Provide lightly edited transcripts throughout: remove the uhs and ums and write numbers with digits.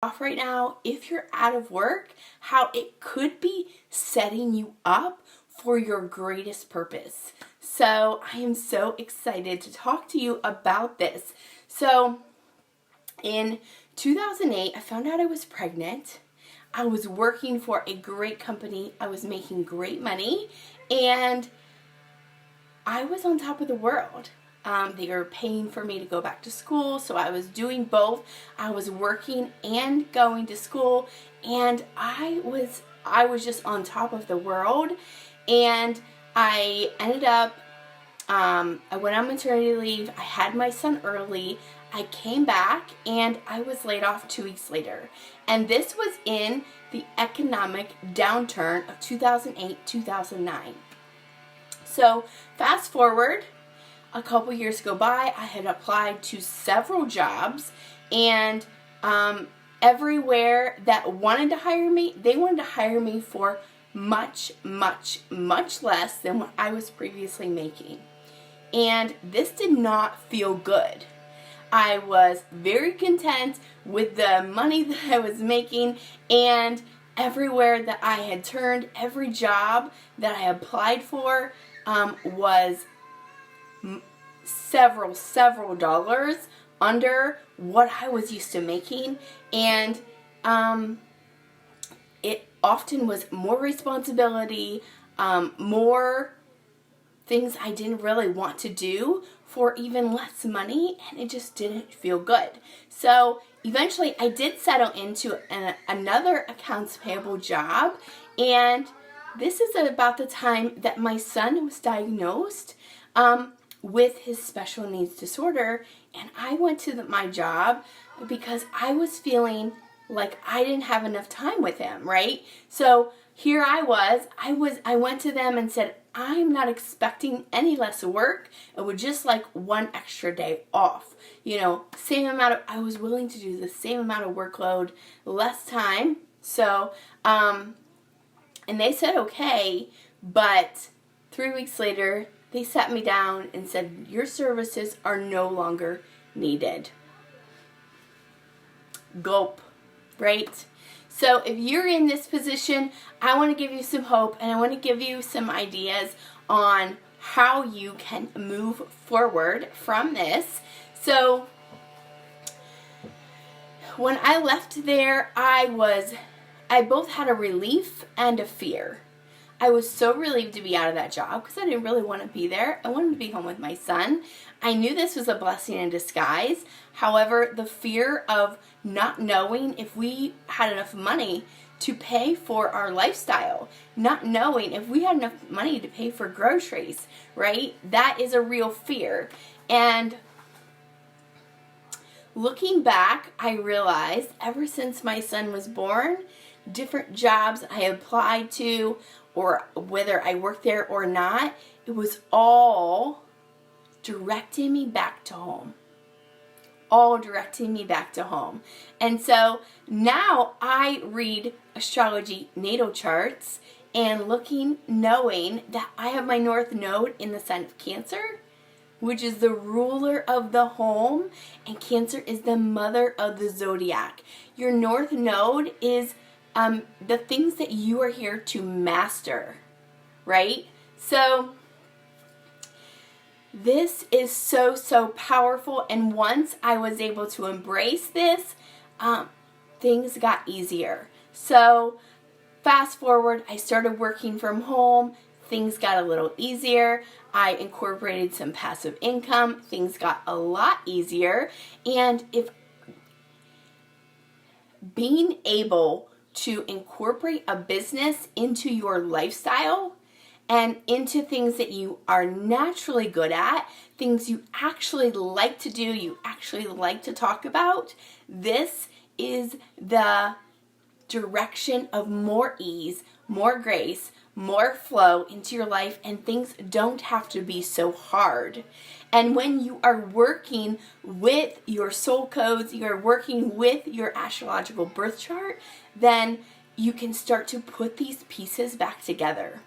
off right now, if you're out of work, how it could be setting you up for your greatest purpose. So I am so excited to talk to you about this. So in 2008, I found out I was pregnant. I was working for a great company. I was making great money, and I was on top of the world. They were paying for me to go back to school, so I was doing both. I was working and going to school, and I was just on top of the world. And I ended up, I went on maternity leave. I had my son early. I came back, and I was laid off 2 weeks later. And this was in the economic downturn of 2008, 2009. So fast forward, a couple years go by. I had applied to several jobs, and everywhere that wanted to hire me, they wanted to hire me for much, much, much less than what I was previously making. And this did not feel good. I was very content with the money that I was making, and everywhere that I had turned, every job that I applied for was several dollars under what I was used to making, and it often was more responsibility, more things I didn't really want to do for even less money, and it just didn't feel good. So eventually I did settle into another accounts payable job, and this is about the time that my son was diagnosed with his special needs disorder, and I went to my job because I was feeling like I didn't have enough time with him, right? So here I went to them and said, I'm not expecting any less work. I would just like one extra day off. I was willing to do the same amount of workload, less time. So, and they said okay, but 3 weeks later, they sat me down and said, your services are no longer needed. Gulp, right? So if you're in this position, I want to give you some hope, and I want to give you some ideas on how you can move forward from this. So when I left there, I both had a relief and a fear. I was so relieved to be out of that job because I didn't really want to be there. I wanted to be home with my son. I knew this was a blessing in disguise. However, the fear of not knowing if we had enough money to pay for our lifestyle, not knowing if we had enough money to pay for groceries, right? That is a real fear. And looking back, I realized ever since my son was born, different jobs I applied to, or whether I worked there or not, it was all directing me back to home. All directing me back to home. And so now I read astrology natal charts and knowing that I have my North Node in the sign of Cancer, which is the ruler of the home, and Cancer is the mother of the zodiac. Your North Node is the things that you are here to master, right? So this is so powerful, and once I was able to embrace this, things got easier. So fast forward, I started working from home. Things got a little easier. I incorporated some passive income. Things got a lot easier. And if being able to incorporate a business into your lifestyle and into things that you are naturally good at, things you actually like to do, you actually like to talk about, this is the direction of more ease, more grace, more flow into your life, and things don't have to be so hard. And when you are working with your soul codes, you are working with your astrological birth chart, then you can start to put these pieces back together.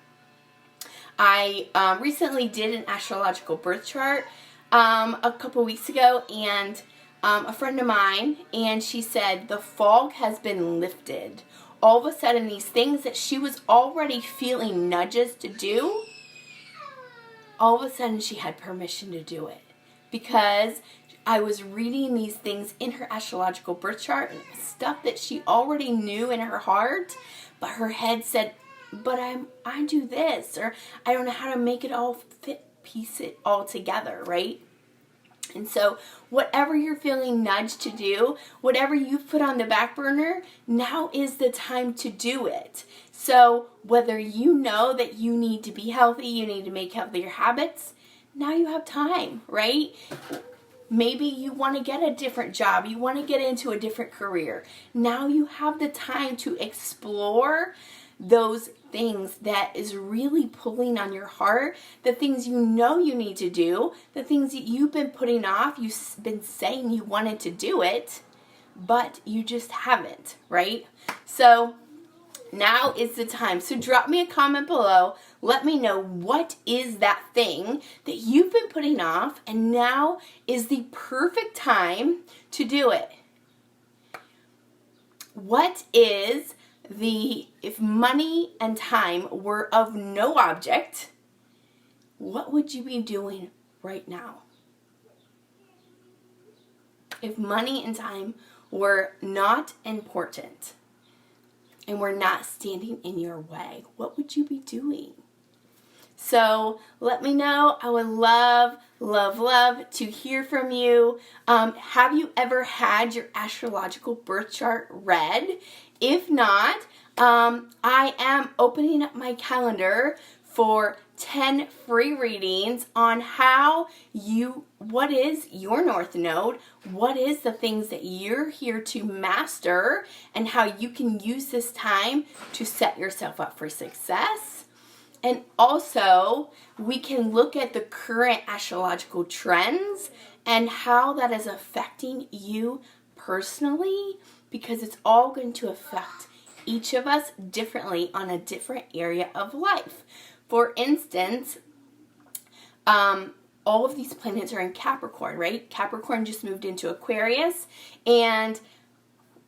I recently did an astrological birth chart a couple weeks ago, and a friend of mine, and she said the fog has been lifted. All of a sudden, these things that she was already feeling nudges to do, all of a sudden she had permission to do it. Because I was reading these things in her astrological birth chart, and stuff that she already knew in her heart, but her head said, but I do this, or I don't know how to make it all fit, piece it all together, right? And so whatever you're feeling nudged to do, whatever you've put on the back burner, now is the time to do it. So whether you know that you need to be healthy, you need to make healthier habits, now you have time, right? Maybe you want to get a different job. You want to get into a different career. Now you have the time to explore those things that is really pulling on your heart, the things you know you need to do, the things that you've been putting off, you've been saying you wanted to do it, but you just haven't, right? So now is the time. So drop me a comment below. Let me know what is that thing that you've been putting off, and now is the perfect time to do it. What is if money and time were of no object, what would you be doing right now? If money and time were not important and were not standing in your way, what would you be doing? So let me know. I would love, love, love to hear from you. Have you ever had your astrological birth chart read? If not, I am opening up my calendar for 10 free readings on what is your North Node, what is the things that you're here to master, and how you can use this time to set yourself up for success. And also, we can look at the current astrological trends and how that is affecting you personally, because it's all going to affect each of us differently on a different area of life. For instance, all of these planets are in Capricorn, right? Capricorn just moved into Aquarius, and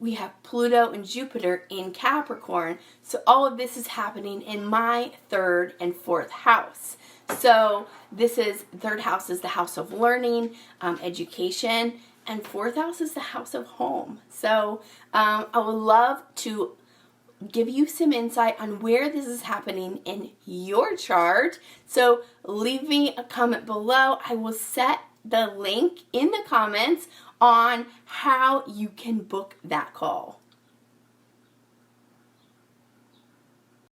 we have Pluto and Jupiter in Capricorn. So all of this is happening in my third and fourth house. So third house is the house of learning, education, and fourth house is the house of home. So I would love to give you some insight on where this is happening in your chart. So leave me a comment below. I will set the link in the comments on how you can book that call.